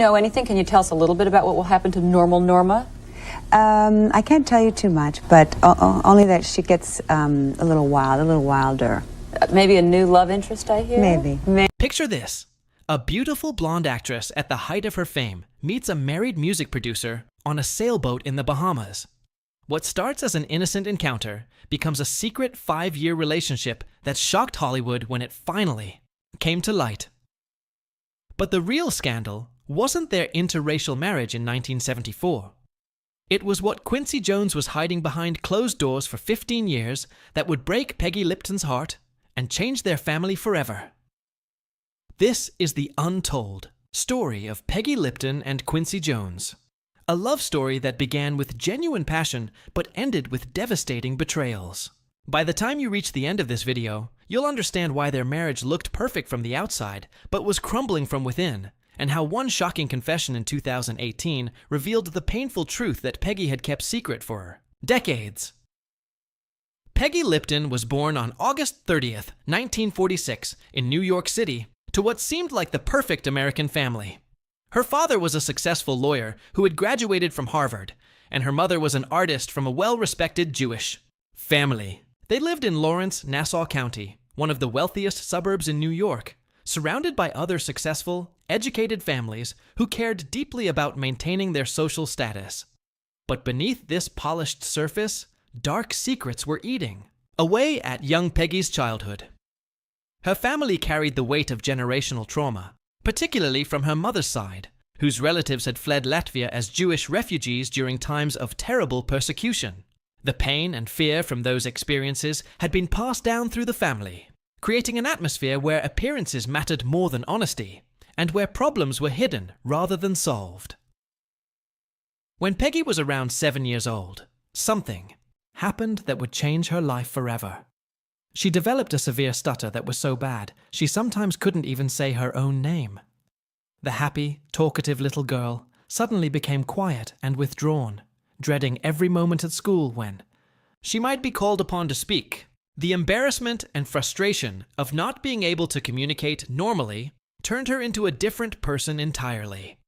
Know anything? Can you tell us a little bit about what will happen to normal Norma? I can't tell you too much, but only that she gets a little wild, a little wilder. Maybe a new love interest, I hear? Maybe. Picture this. A beautiful blonde actress at the height of her fame meets a married music producer on a sailboat in the Bahamas. What starts as an innocent encounter becomes a secret 5-year relationship that shocked Hollywood when it finally came to light. But the real scandal wasn't their interracial marriage in 1974. It was what Quincy Jones was hiding behind closed doors for 15 years that would break Peggy Lipton's heart and change their family forever. This is the untold story of Peggy Lipton and Quincy Jones. A love story that began with genuine passion but ended with devastating betrayals. By the time you reach the end of this video, you'll understand why their marriage looked perfect from the outside but was crumbling from within, and how one shocking confession in 2018 revealed the painful truth that Peggy had kept secret for decades. Peggy Lipton was born on August 30th, 1946, in New York City, to what seemed like the perfect American family. Her father was a successful lawyer who had graduated from Harvard, and her mother was an artist from a well-respected Jewish family. They lived in Lawrence, Nassau County, one of the wealthiest suburbs in New York, surrounded by other successful, educated families who cared deeply about maintaining their social status. But beneath this polished surface, dark secrets were eating away at young Peggy's childhood. Her family carried the weight of generational trauma, particularly from her mother's side, whose relatives had fled Latvia as Jewish refugees during times of terrible persecution. The pain and fear from those experiences had been passed down through the family, creating an atmosphere where appearances mattered more than honesty, and where problems were hidden rather than solved. When Peggy was around 7 years old, something happened that would change her life forever. She developed a severe stutter that was so bad she sometimes couldn't even say her own name. The happy, talkative little girl suddenly became quiet and withdrawn, dreading every moment at school when she might be called upon to speak. The embarrassment and frustration of not being able to communicate normally turned her into a different person entirely.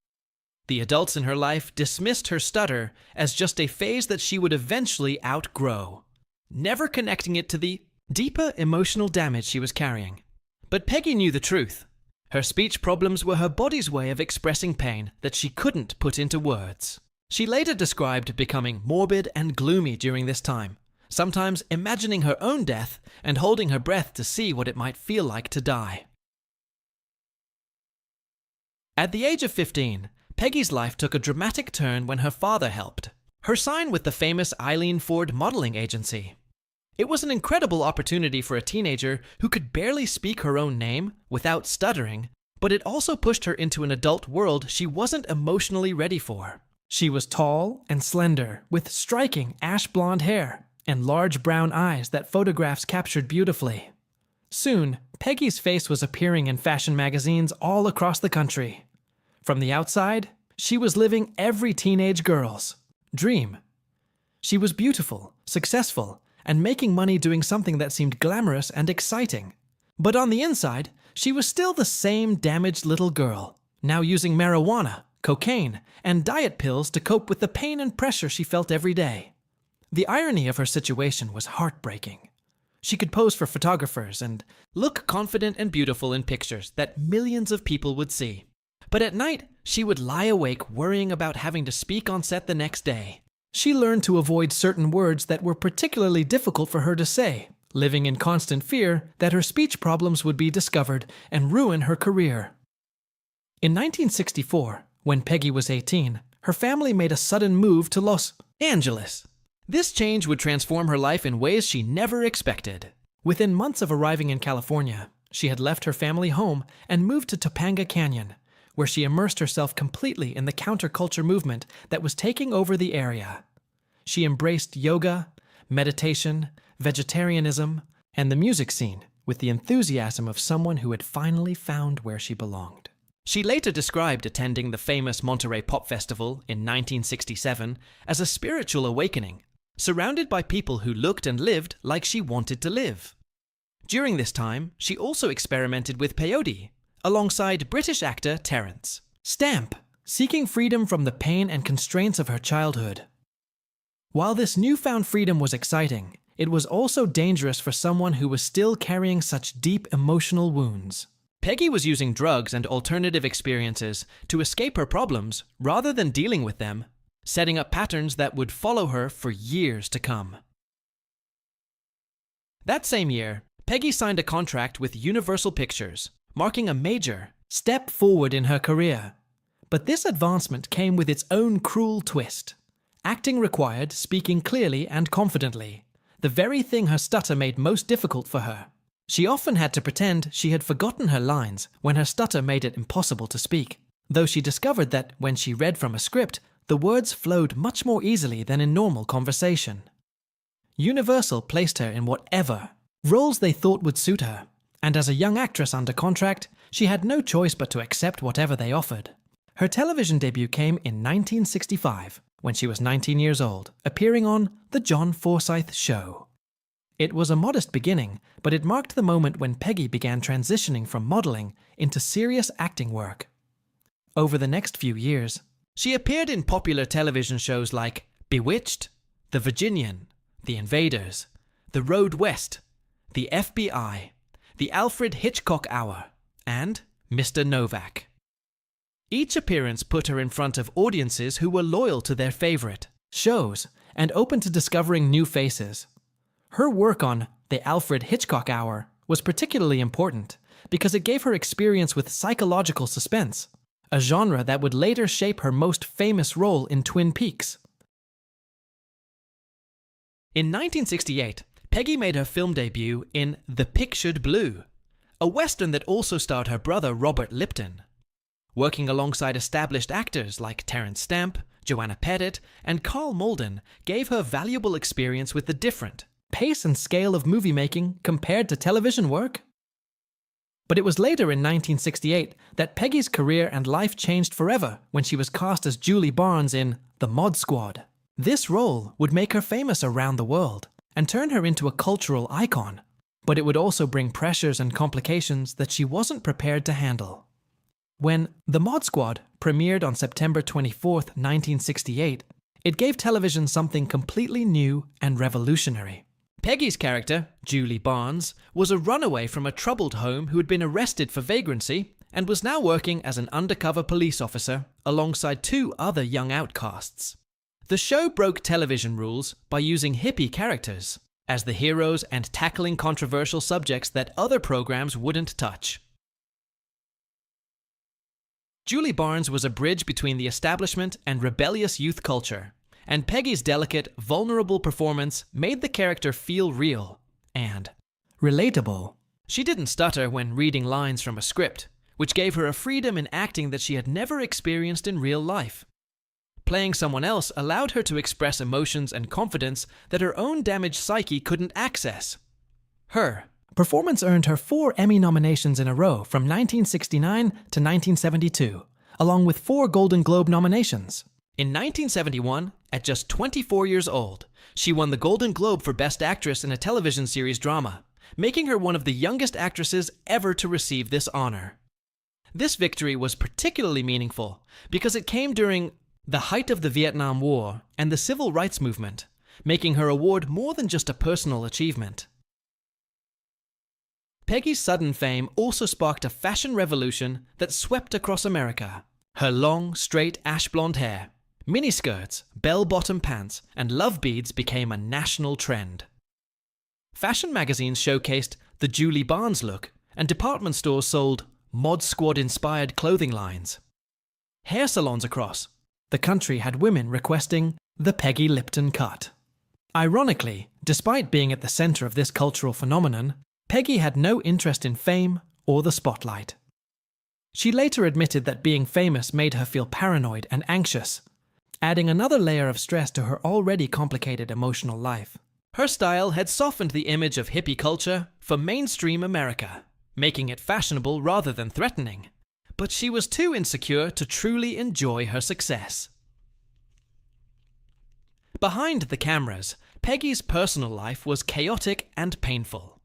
The adults in her life dismissed her stutter as just a phase that she would eventually outgrow, never connecting it to the deeper emotional damage she was carrying. But Peggy knew the truth. Her speech problems were her body's way of expressing pain that she couldn't put into words. She later described becoming morbid and gloomy during this time, sometimes imagining her own death and holding her breath to see what it might feel like to die. At the age of 15, Peggy's life took a dramatic turn when her father helped her sign with the famous Eileen Ford modeling agency. It was an incredible opportunity for a teenager who could barely speak her own name without stuttering, but it also pushed her into an adult world she wasn't emotionally ready for. She was tall and slender, with striking ash blonde hair and large brown eyes that photographs captured beautifully. Soon, Peggy's face was appearing in fashion magazines all across the country. From the outside, she was living every teenage girl's dream. She was beautiful, successful, and making money doing something that seemed glamorous and exciting. But on the inside, she was still the same damaged little girl, now using marijuana, cocaine, and diet pills to cope with the pain and pressure she felt every day. The irony of her situation was heartbreaking. She could pose for photographers and look confident and beautiful in pictures that millions of people would see. But at night, she would lie awake worrying about having to speak on set the next day. She learned to avoid certain words that were particularly difficult for her to say, living in constant fear that her speech problems would be discovered and ruin her career. In 1964, when Peggy was 18, her family made a sudden move to Los Angeles. This change would transform her life in ways she never expected. Within months of arriving in California, she had left her family home and moved to Topanga Canyon, where she immersed herself completely in the counterculture movement that was taking over the area. She embraced yoga, meditation, vegetarianism, and the music scene with the enthusiasm of someone who had finally found where she belonged. She later described attending the famous Monterey Pop Festival in 1967 as a spiritual awakening, surrounded by people who looked and lived like she wanted to live. During this time, she also experimented with peyote, alongside British actor Terence Stamp. seeking freedom from the pain and constraints of her childhood. While this newfound freedom was exciting, it was also dangerous for someone who was still carrying such deep emotional wounds. Peggy was using drugs and alternative experiences to escape her problems rather than dealing with them, setting up patterns that would follow her for years to come. That same year, Peggy signed a contract with Universal Pictures, marking a major step forward in her career. But this advancement came with its own cruel twist. Acting required speaking clearly and confidently, the very thing her stutter made most difficult for her. She often had to pretend she had forgotten her lines when her stutter made it impossible to speak, though she discovered that when she read from a script, the words flowed much more easily than in normal conversation. Universal placed her in whatever roles they thought would suit her, and as a young actress under contract, she had no choice but to accept whatever they offered. Her television debut came in 1965, when she was 19 years old, appearing on The John Forsythe Show. It was a modest beginning, but it marked the moment when Peggy began transitioning from modeling into serious acting work. Over the next few years, she appeared in popular television shows like Bewitched, The Virginian, The Invaders, The Road West, The FBI, The Alfred Hitchcock Hour, and Mr. Novak. Each appearance put her in front of audiences who were loyal to their favorite shows and open to discovering new faces. Her work on The Alfred Hitchcock Hour was particularly important because it gave her experience with psychological suspense, a genre that would later shape her most famous role in Twin Peaks. In 1968, Peggy made her film debut in The Pictured Blue, a western that also starred her brother Robert Lipton. Working alongside established actors like Terence Stamp, Joanna Pettit, and Carl Malden gave her valuable experience with the different pace and scale of movie making compared to television work. But it was later in 1968 that Peggy's career and life changed forever when she was cast as Julie Barnes in The Mod Squad. This role would make her famous around the world and turn her into a cultural icon, but it would also bring pressures and complications that she wasn't prepared to handle. When The Mod Squad premiered on September 24, 1968, it gave television something completely new and revolutionary. Peggy's character, Julie Barnes, was a runaway from a troubled home who had been arrested for vagrancy and was now working as an undercover police officer alongside two other young outcasts. The show broke television rules by using hippie characters as the heroes and tackling controversial subjects that other programs wouldn't touch. Julie Barnes was a bridge between the establishment and rebellious youth culture, and Peggy's delicate, vulnerable performance made the character feel real and relatable. She didn't stutter when reading lines from a script, which gave her a freedom in acting that she had never experienced in real life. Playing someone else allowed her to express emotions and confidence that her own damaged psyche couldn't access. Her performance earned her 4 Emmy nominations in a row from 1969 to 1972, along with 4 Golden Globe nominations. In 1971, at just 24 years old, she won the Golden Globe for Best Actress in a television series drama, making her one of the youngest actresses ever to receive this honor. This victory was particularly meaningful because it came during the height of the Vietnam War and the Civil Rights Movement, making her award more than just a personal achievement. Peggy's sudden fame also sparked a fashion revolution that swept across America. Her long, straight ash blonde hair, miniskirts, bell-bottom pants, and love beads became a national trend. Fashion magazines showcased the Julie Barnes look, and department stores sold Mod Squad-inspired clothing lines. Hair salons across the country had women requesting the Peggy Lipton cut. Ironically, despite being at the center of this cultural phenomenon, Peggy had no interest in fame or the spotlight. She later admitted that being famous made her feel paranoid and anxious, adding another layer of stress to her already complicated emotional life. Her style had softened the image of hippie culture for mainstream America, making it fashionable rather than threatening, but she was too insecure to truly enjoy her success. Behind the cameras, Peggy's personal life was chaotic and painful.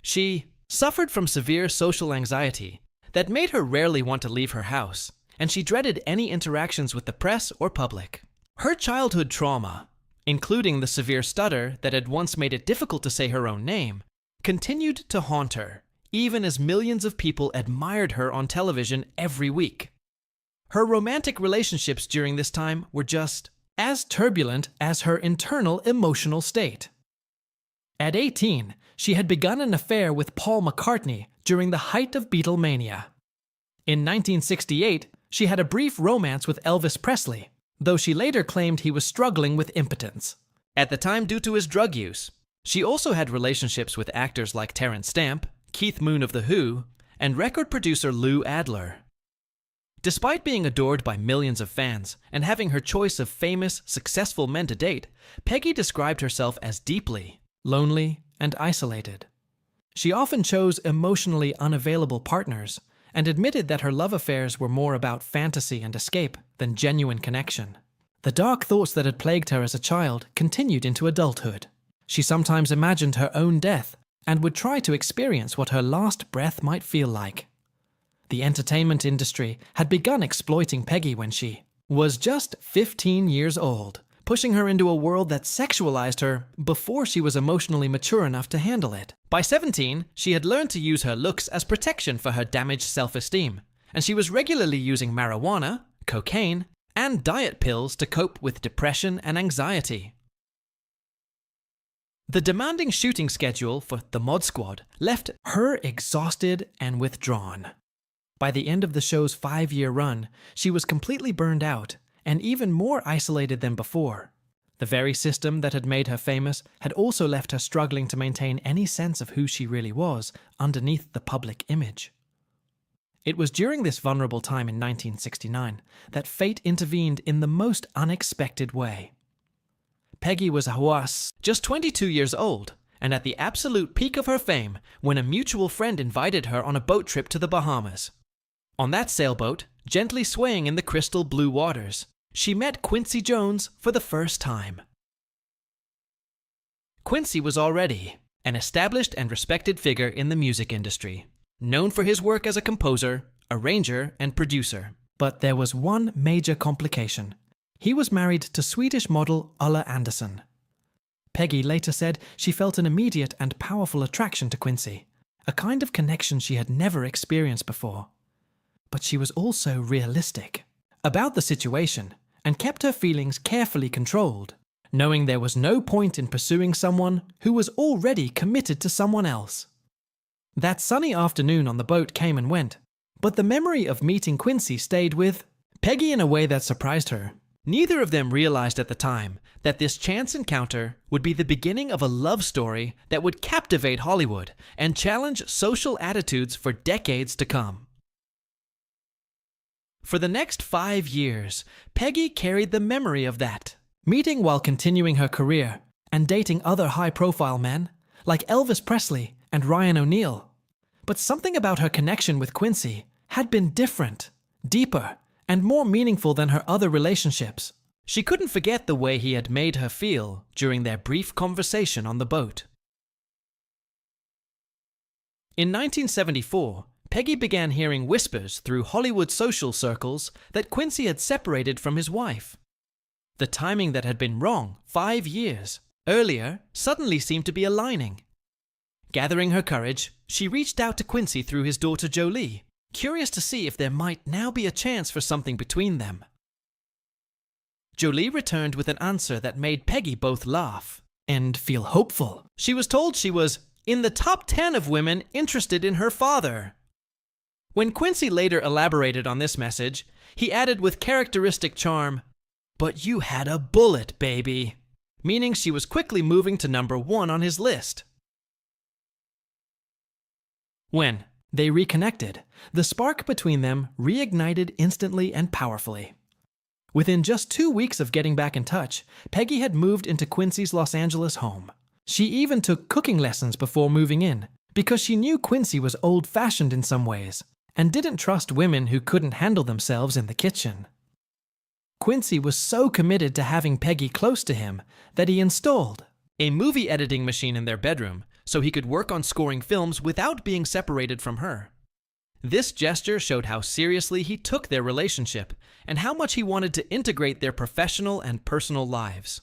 She suffered from severe social anxiety that made her rarely want to leave her house, and she dreaded any interactions with the press or public. Her childhood trauma, including the severe stutter that had once made it difficult to say her own name, continued to haunt her, even as millions of people admired her on television every week. Her romantic relationships during this time were just as turbulent as her internal emotional state. At 18, she had begun an affair with Paul McCartney during the height of Beatlemania. In 1968, she had a brief romance with Elvis Presley, though she later claimed he was struggling with impotence, at the time due to his drug use. She also had relationships with actors like Terence Stamp, Keith Moon of The Who, and record producer Lou Adler. Despite being adored by millions of fans and having her choice of famous, successful men to date, Peggy described herself as deeply lonely and isolated. She often chose emotionally unavailable partners and admitted that her love affairs were more about fantasy and escape than genuine connection. The dark thoughts that had plagued her as a child continued into adulthood. She sometimes imagined her own death and would try to experience what her last breath might feel like. The entertainment industry had begun exploiting Peggy when she was just 15 years old, pushing her into a world that sexualized her before she was emotionally mature enough to handle it. By 17, she had learned to use her looks as protection for her damaged self-esteem, and she was regularly using marijuana, cocaine, and diet pills to cope with depression and anxiety. The demanding shooting schedule for the Mod Squad left her exhausted and withdrawn. By the end of the show's 5-year run, she was completely burned out and even more isolated than before. The very system that had made her famous had also left her struggling to maintain any sense of who she really was underneath the public image. It was during this vulnerable time in 1969 that fate intervened in the most unexpected way. Peggy was just 22 years old, and at the absolute peak of her fame when a mutual friend invited her on a boat trip to the Bahamas. On that sailboat, gently swaying in the crystal blue waters, she met Quincy Jones for the first time. Quincy was already an established and respected figure in the music industry, known for his work as a composer, arranger, and producer. But there was one major complication. He was married to Swedish model Ulla Andersson. Peggy later said she felt an immediate and powerful attraction to Quincy, a kind of connection she had never experienced before. But she was also realistic about the situation and kept her feelings carefully controlled, knowing there was no point in pursuing someone who was already committed to someone else. That sunny afternoon on the boat came and went, but the memory of meeting Quincy stayed with Peggy in a way that surprised her. Neither of them realized at the time that this chance encounter would be the beginning of a love story that would captivate Hollywood and challenge social attitudes for decades to come. For the next 5 years, Peggy carried the memory of that meeting while continuing her career and dating other high-profile men like Elvis Presley and Ryan O'Neal. But something about her connection with Quincy had been different, deeper, and more meaningful than her other relationships. She couldn't forget the way he had made her feel during their brief conversation on the boat. In 1974, Peggy began hearing whispers through Hollywood social circles that Quincy had separated from his wife. The timing that had been wrong 5 years earlier suddenly seemed to be aligning. Gathering her courage, she reached out to Quincy through his daughter Jolie, curious to see if there might now be a chance for something between them. Jolie returned with an answer that made Peggy both laugh and feel hopeful. She was told she was in the top 10 of women interested in her father. When Quincy later elaborated on this message, he added with characteristic charm, "But you had a bullet, baby," meaning she was quickly moving to number 1 on his list. When they reconnected, the spark between them reignited instantly and powerfully. Within just 2 weeks of getting back in touch, Peggy had moved into Quincy's Los Angeles home. She even took cooking lessons before moving in, because she knew Quincy was old-fashioned in some ways and didn't trust women who couldn't handle themselves in the kitchen. Quincy was so committed to having Peggy close to him that he installed a movie editing machine in their bedroom so he could work on scoring films without being separated from her. This gesture showed how seriously he took their relationship and how much he wanted to integrate their professional and personal lives.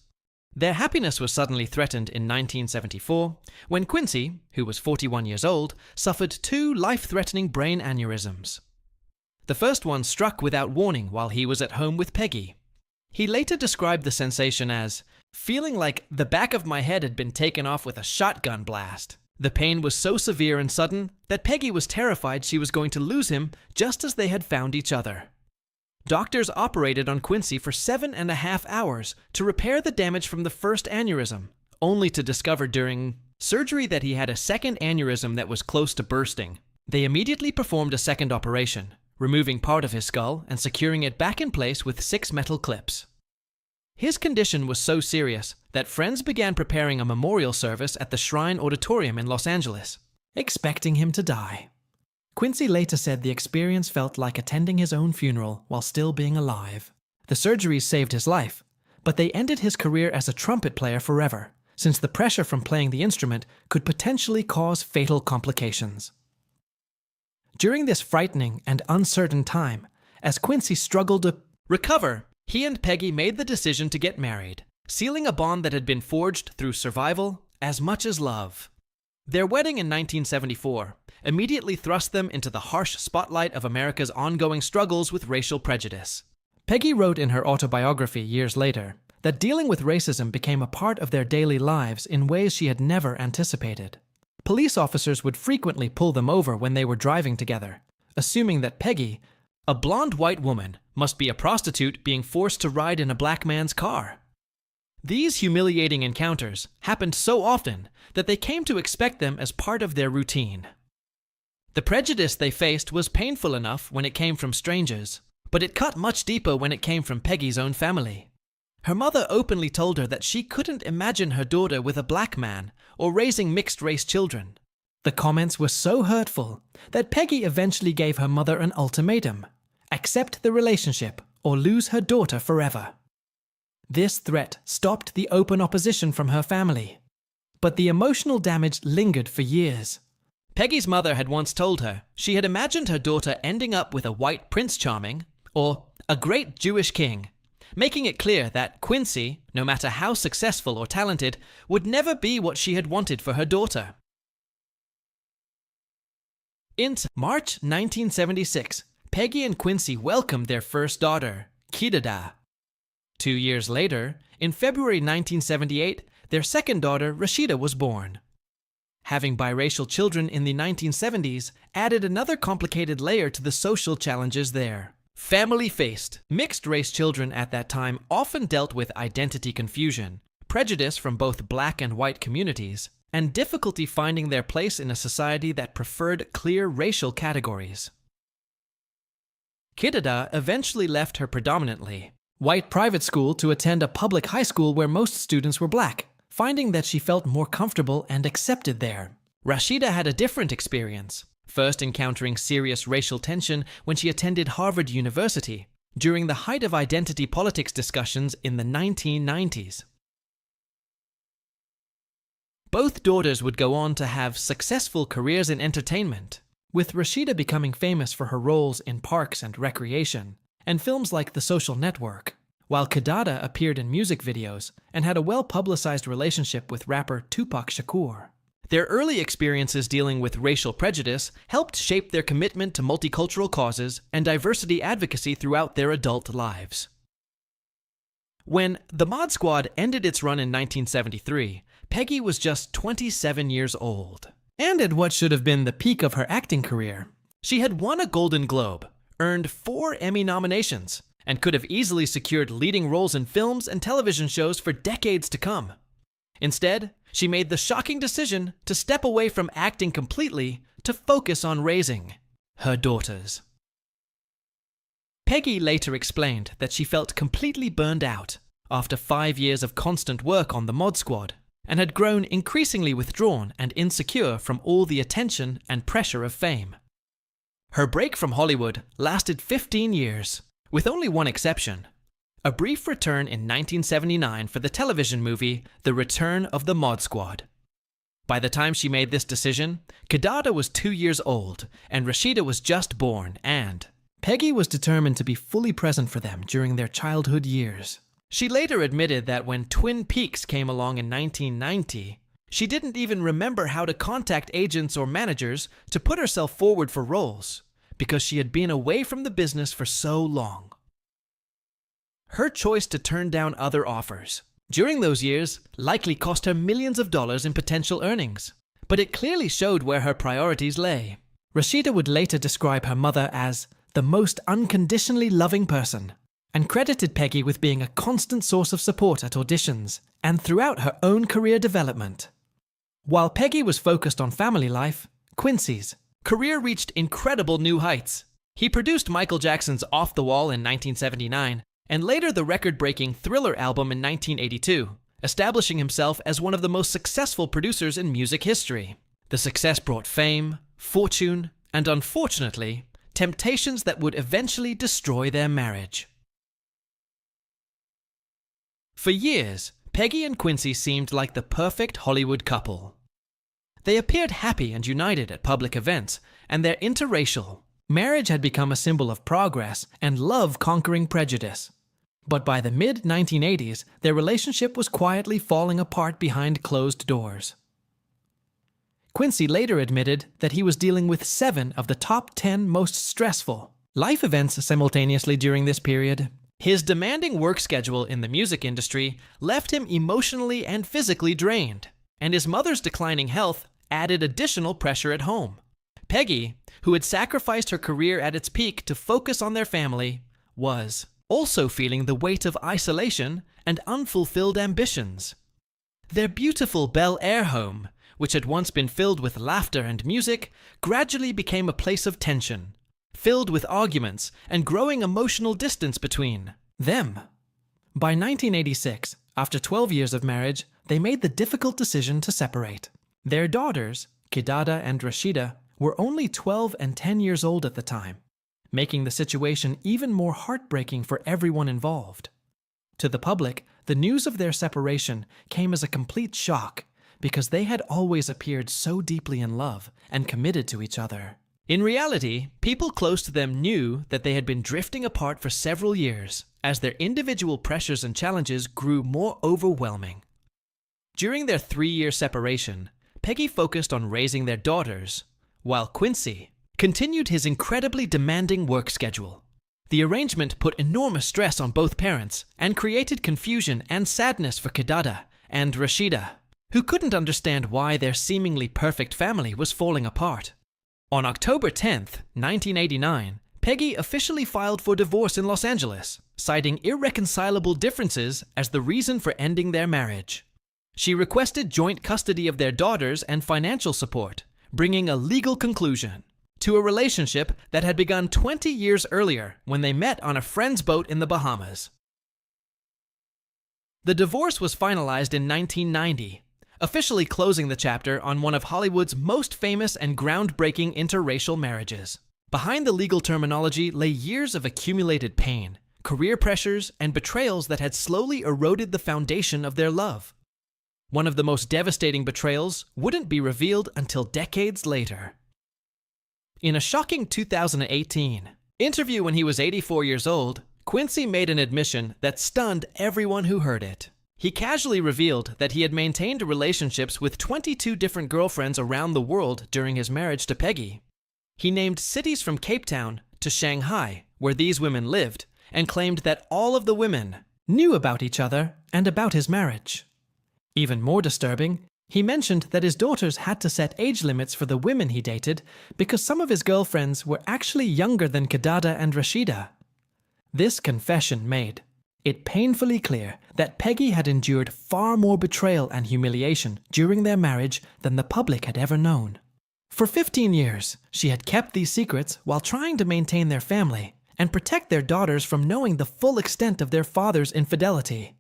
Their happiness was suddenly threatened in 1974 when Quincy, who was 41 years old, suffered 2 life-threatening brain aneurysms. The first one struck without warning while he was at home with Peggy. He later described the sensation as feeling like the back of my head had been taken off with a shotgun blast. The pain was so severe and sudden that Peggy was terrified she was going to lose him just as they had found each other. Doctors operated on Quincy for 7.5 hours to repair the damage from the first aneurysm, only to discover during surgery that he had a second aneurysm that was close to bursting. They immediately performed a second operation, removing part of his skull and securing it back in place with 6 metal clips. His condition was so serious that friends began preparing a memorial service at the Shrine Auditorium in Los Angeles, expecting him to die. Quincy later said the experience felt like attending his own funeral while still being alive. The surgeries saved his life, but they ended his career as a trumpet player forever, since the pressure from playing the instrument could potentially cause fatal complications. During this frightening and uncertain time, as Quincy struggled to recover, he and Peggy made the decision to get married, sealing a bond that had been forged through survival as much as love. Their wedding in 1974 immediately thrust them into the harsh spotlight of America's ongoing struggles with racial prejudice. Peggy wrote in her autobiography years later that dealing with racism became a part of their daily lives in ways she had never anticipated. Police officers would frequently pull them over when they were driving together, assuming that Peggy, a blonde white woman, must be a prostitute being forced to ride in a black man's car. These humiliating encounters happened so often that they came to expect them as part of their routine. The prejudice they faced was painful enough when it came from strangers, but it cut much deeper when it came from Peggy's own family. Her mother openly told her that she couldn't imagine her daughter with a black man or raising mixed-race children. The comments were so hurtful that Peggy eventually gave her mother an ultimatum: accept the relationship or lose her daughter forever. This threat stopped the open opposition from her family, but the emotional damage lingered for years. Peggy's mother had once told her she had imagined her daughter ending up with a white Prince Charming or a great Jewish king, making it clear that Quincy, no matter how successful or talented, would never be what she had wanted for her daughter. In March 1976, Peggy and Quincy welcomed their first daughter, Kidada. 2 years later, in February 1978, their second daughter, Rashida, was born. Having biracial children in the 1970s added another complicated layer to the social challenges there. Family faced, mixed-race children at that time often dealt with identity confusion, prejudice from both black and white communities, and difficulty finding their place in a society that preferred clear racial categories. Kidada eventually left her predominantly white private school to attend a public high school where most students were black, finding that she felt more comfortable and accepted there. Rashida had a different experience, first encountering serious racial tension when she attended Harvard University during the height of identity politics discussions in the 1990s. Both daughters would go on to have successful careers in entertainment, with Rashida becoming famous for her roles in Parks and Recreation and films like The Social Network, while Kidada appeared in music videos and had a well-publicized relationship with rapper Tupac Shakur. Their early experiences dealing with racial prejudice helped shape their commitment to multicultural causes and diversity advocacy throughout their adult lives. When The Mod Squad ended its run in 1973, Peggy was just 27 years old. And at what should have been the peak of her acting career, she had won a Golden Globe, earned 4 Emmy nominations, and could have easily secured leading roles in films and television shows for decades to come. Instead, she made the shocking decision to step away from acting completely to focus on raising her daughters. Peggy later explained that she felt completely burned out after 5 years of constant work on the Mod Squad and had grown increasingly withdrawn and insecure from all the attention and pressure of fame. Her break from Hollywood lasted 15 years, with only one exception: a brief return in 1979 for the television movie The Return of the Mod Squad. By the time she made this decision, Kidada was 2 years old and Rashida was just born, and Peggy was determined to be fully present for them during their childhood years. She later admitted that when Twin Peaks came along in 1990, she didn't even remember how to contact agents or managers to put herself forward for roles because she had been away from the business for so long. Her choice to turn down other offers during those years likely cost her millions of dollars in potential earnings, but it clearly showed where her priorities lay. Rashida would later describe her mother as the most unconditionally loving person, and credited Peggy with being a constant source of support at auditions and throughout her own career development. While Peggy was focused on family life, Quincy's career reached incredible new heights. He produced Michael Jackson's Off the Wall in 1979, and later the record-breaking Thriller album in 1982, establishing himself as one of the most successful producers in music history. The success brought fame, fortune, and unfortunately, temptations that would eventually destroy their marriage. For years, Peggy and Quincy seemed like the perfect Hollywood couple. They appeared happy and united at public events, and their interracial marriage had become a symbol of progress and love conquering prejudice. But by the mid-1980s, their relationship was quietly falling apart behind closed doors. Quincy later admitted that he was dealing with 7 of the top 10 most stressful life events simultaneously during this period. His demanding work schedule in the music industry left him emotionally and physically drained, and his mother's declining health added additional pressure at home. Peggy, who had sacrificed her career at its peak to focus on their family, was also feeling the weight of isolation and unfulfilled ambitions. Their beautiful Bel Air home, which had once been filled with laughter and music, gradually became a place of tension, filled with arguments and growing emotional distance between them. By 1986, after 12 years of marriage, they made the difficult decision to separate. Their daughters, Kidada and Rashida, were only 12 and 10 years old at the time, making the situation even more heartbreaking for everyone involved. To the public, the news of their separation came as a complete shock because they had always appeared so deeply in love and committed to each other. In reality, people close to them knew that they had been drifting apart for several years as their individual pressures and challenges grew more overwhelming. During their 3-year separation, Peggy focused on raising their daughters, while Quincy continued his incredibly demanding work schedule. The arrangement put enormous stress on both parents and created confusion and sadness for Kidada and Rashida, who couldn't understand why their seemingly perfect family was falling apart. On October 10th, 1989, Peggy officially filed for divorce in Los Angeles, citing irreconcilable differences as the reason for ending their marriage. She requested joint custody of their daughters and financial support, bringing a legal conclusion to a relationship that had begun 20 years earlier when they met on a friend's boat in the Bahamas. The divorce was finalized in 1990, officially closing the chapter on one of Hollywood's most famous and groundbreaking interracial marriages. Behind the legal terminology lay years of accumulated pain, career pressures, and betrayals that had slowly eroded the foundation of their love. One of the most devastating betrayals wouldn't be revealed until decades later. In a shocking 2018 interview when he was 84 years old, Quincy made an admission that stunned everyone who heard it. He casually revealed that he had maintained relationships with 22 different girlfriends around the world during his marriage to Peggy. He named cities from Cape Town to Shanghai, where these women lived, and claimed that all of the women knew about each other and about his marriage. Even more disturbing, he mentioned that his daughters had to set age limits for the women he dated because some of his girlfriends were actually younger than Kidada and Rashida. This confession made it painfully clear that Peggy had endured far more betrayal and humiliation during their marriage than the public had ever known. For 15 years, she had kept these secrets while trying to maintain their family and protect their daughters from knowing the full extent of their father's infidelity.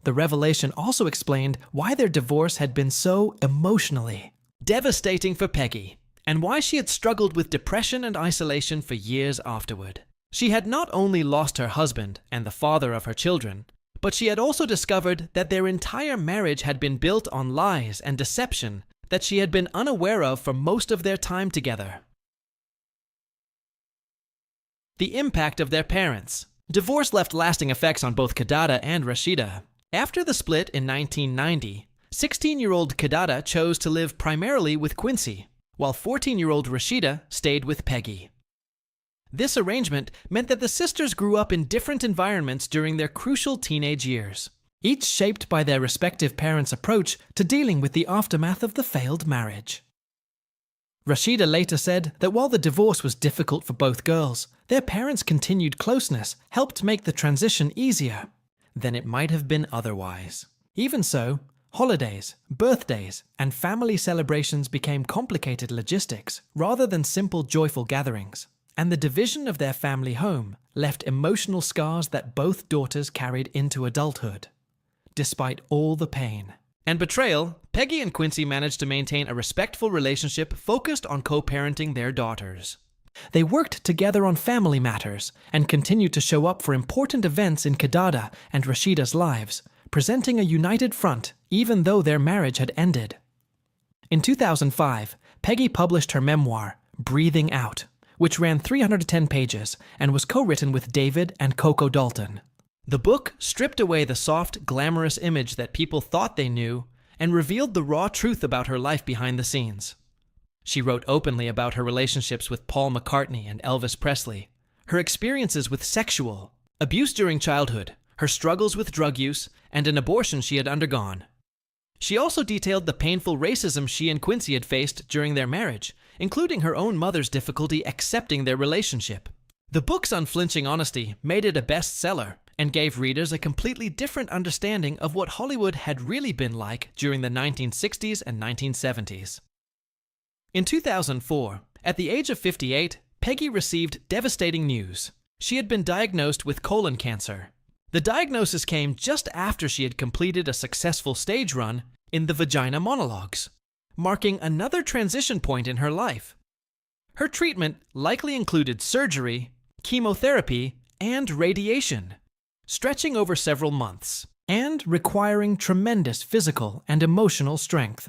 The revelation also explained why their divorce had been so emotionally devastating for Peggy, and why she had struggled with depression and isolation for years afterward. She had not only lost her husband and the father of her children, But she had also discovered that their entire marriage had been built on lies and deception that she had been unaware of for most of their time together. The impact of their parents. Divorce left lasting effects on both Kidada and Rashida. After the split in 1990, 16-year-old Kidada chose to live primarily with Quincy, while 14-year-old Rashida stayed with Peggy. This arrangement meant that the sisters grew up in different environments during their crucial teenage years, each shaped by their respective parents' approach to dealing with the aftermath of the failed marriage. Rashida later said that while the divorce was difficult for both girls, their parents' continued closeness helped make the transition easier than it might have been otherwise. Even so, holidays, birthdays, and family celebrations became complicated logistics rather than simple joyful gatherings, and the division of their family home left emotional scars that both daughters carried into adulthood. Despite all the pain and betrayal, Peggy and Quincy managed to maintain a respectful relationship focused on co-parenting their daughters. They worked together on family matters and continued to show up for important events in Kidada and Rashida's lives, presenting a united front even though their marriage had ended. In 2005, Peggy published her memoir, Breathing Out, which ran 310 pages and was co-written with David and Coco Dalton. The book stripped away the soft, glamorous image that people thought they knew and revealed the raw truth about her life behind the scenes. She wrote openly about her relationships with Paul McCartney and Elvis Presley, her experiences with sexual abuse during childhood, her struggles with drug use, and an abortion she had undergone. She also detailed the painful racism she and Quincy had faced during their marriage, including her own mother's difficulty accepting their relationship. The book's unflinching honesty made it a bestseller and gave readers a completely different understanding of what Hollywood had really been like during the 1960s and 1970s. In 2004, at the age of 58, Peggy received devastating news. She had been diagnosed with colon cancer. The diagnosis came just after she had completed a successful stage run in The Vagina Monologues, marking another transition point in her life. Her treatment likely included surgery, chemotherapy, and radiation, stretching over several months, and requiring tremendous physical and emotional strength.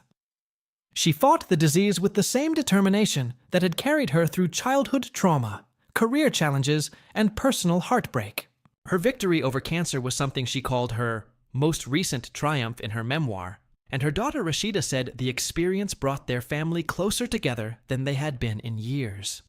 She fought the disease with the same determination that had carried her through childhood trauma, career challenges, and personal heartbreak. Her victory over cancer was something she called her most recent triumph in her memoir, and her daughter Rashida said the experience brought their family closer together than they had been in years.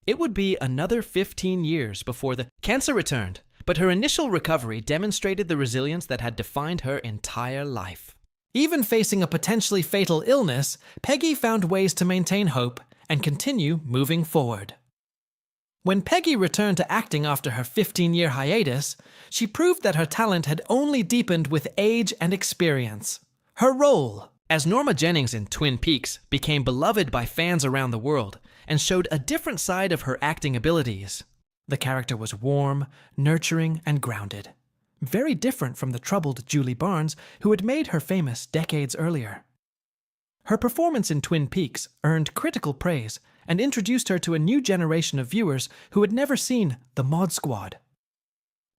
It would be another 15 years before the cancer returned, but her initial recovery demonstrated the resilience that had defined her entire life. Even facing a potentially fatal illness, Peggy found ways to maintain hope and continue moving forward. When Peggy returned to acting after her 15-year hiatus, she proved that her talent had only deepened with age and experience. Her role as Norma Jennings in Twin Peaks became beloved by fans around the world and showed a different side of her acting abilities. The character was warm, nurturing, and grounded, very different from the troubled Julie Barnes who had made her famous decades earlier. Her performance in Twin Peaks earned critical praise and introduced her to a new generation of viewers who had never seen The Mod Squad.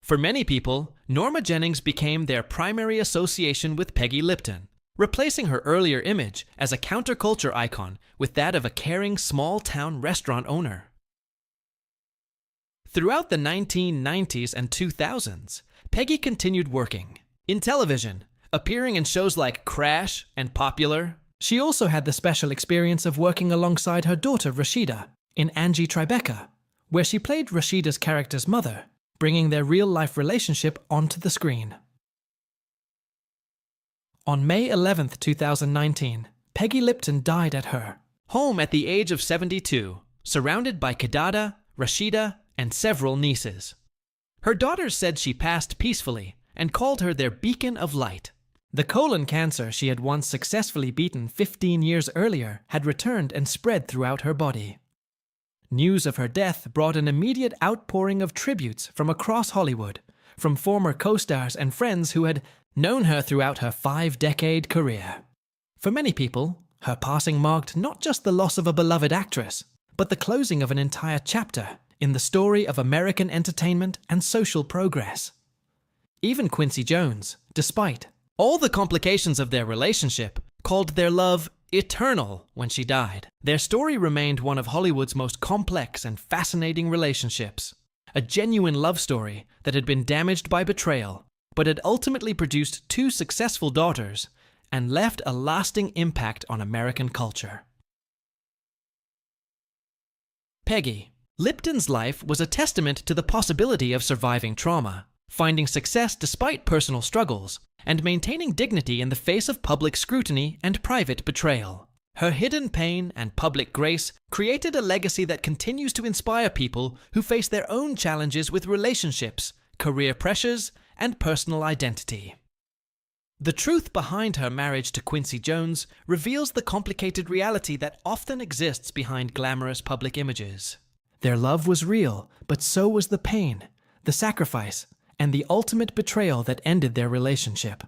For many people, Norma Jennings became their primary association with Peggy Lipton, replacing her earlier image as a counterculture icon with that of a caring small-town restaurant owner. Throughout the 1990s and 2000s, Peggy continued working in television, appearing in shows like Crash and Popular. She also had the special experience of working alongside her daughter Rashida in Angie Tribeca, where she played Rashida's character's mother, bringing their real-life relationship onto the screen. On May 11, 2019, Peggy Lipton died at her home at the age of 72, surrounded by Kidada, Rashida, and several nieces. Her daughters said she passed peacefully and called her their beacon of light. The colon cancer she had once successfully beaten 15 years earlier had returned and spread throughout her body. News of her death brought an immediate outpouring of tributes from across Hollywood, from former co-stars and friends who had known her throughout her 5-decade career. For many people, her passing marked not just the loss of a beloved actress, but the closing of an entire chapter in the story of American entertainment and social progress. Even Quincy Jones, despite all the complications of their relationship, called their love eternal when she died. Their story remained one of Hollywood's most complex and fascinating relationships, a genuine love story that had been damaged by betrayal, but had ultimately produced 2 successful daughters and left a lasting impact on American culture. Peggy. Lipton's life was a testament to the possibility of surviving trauma, finding success despite personal struggles, and maintaining dignity in the face of public scrutiny and private betrayal. Her hidden pain and public grace created a legacy that continues to inspire people who face their own challenges with relationships, career pressures, and personal identity. The truth behind her marriage to Quincy Jones reveals the complicated reality that often exists behind glamorous public images. Their love was real, but so was the pain, the sacrifice, and the ultimate betrayal that ended their relationship.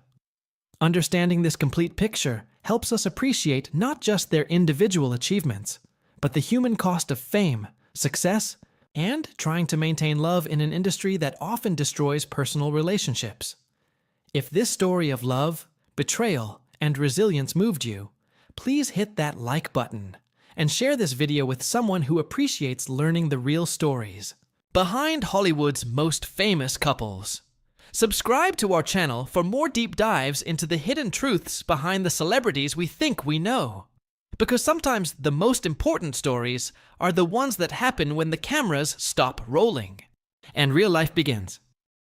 Understanding this complete picture helps us appreciate not just their individual achievements, but the human cost of fame, success, and trying to maintain love in an industry that often destroys personal relationships. If this story of love, betrayal, and resilience moved you, please hit that like button and share this video with someone who appreciates learning the real stories behind Hollywood's most famous couples. Subscribe to our channel for more deep dives into the hidden truths behind the celebrities we think we know. Because sometimes the most important stories are the ones that happen when the cameras stop rolling and real life begins.